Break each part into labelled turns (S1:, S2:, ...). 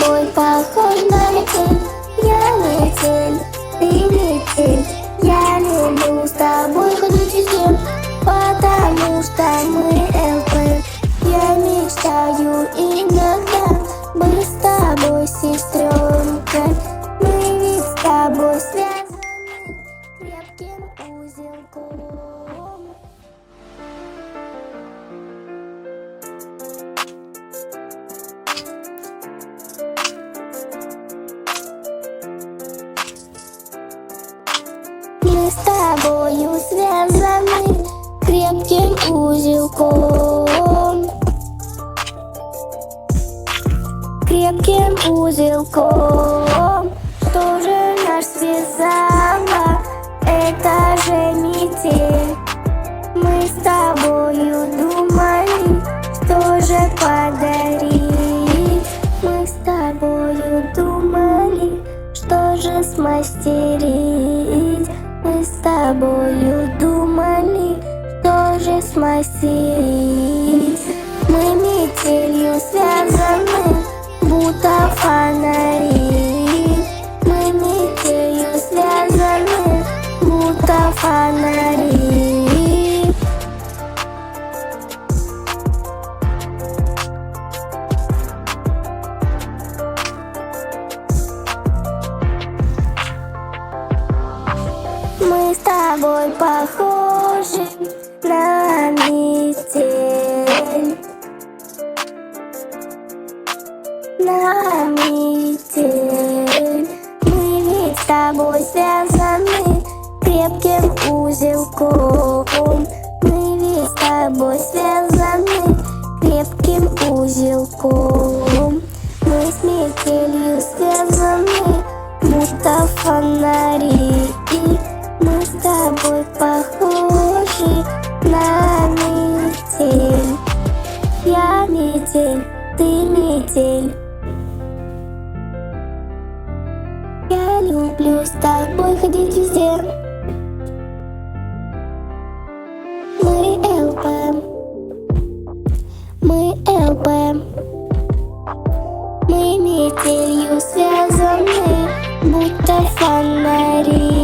S1: тобой похож на метель. Я метель, ты метель. Я люблю с тобой ходить везде, потому что мы ЛП. Я мечтаю иногда быть с тобой, сестренкой. Мы ведь с тобой связаны крепким узелком. Мы с тобою связаны крепким узелком. Крепким узелком. Что же нас связало? Это же метель. Мы с тобою думали, что же подарить. Мы с тобою думали, что же смастерить. Мы с тобою думали, что же смастерить. Мы метелью связаны, будто фонари. Мы метелью связаны, будто фонари. Мы с тобой похожи на метель. На метель. Мы ведь с тобой связаны крепким узелком. Мы ведь с тобой связаны крепким узелком. Мы с метелью связаны, будто фонари. Мы с тобой похожи на метель. Я метель, ты метель. Я люблю с тобой ходить везде. Мы ЛП. Мы ЛП. Мы метелью связаны, будто фонари.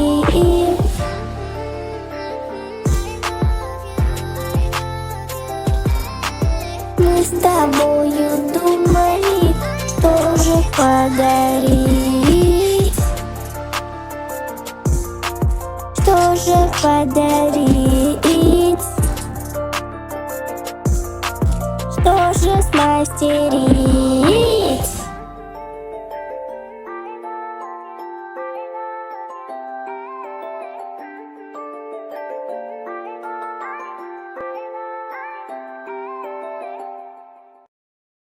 S1: Мы с тобою думали, что же подарить. Что же подарить? Что же смастерить?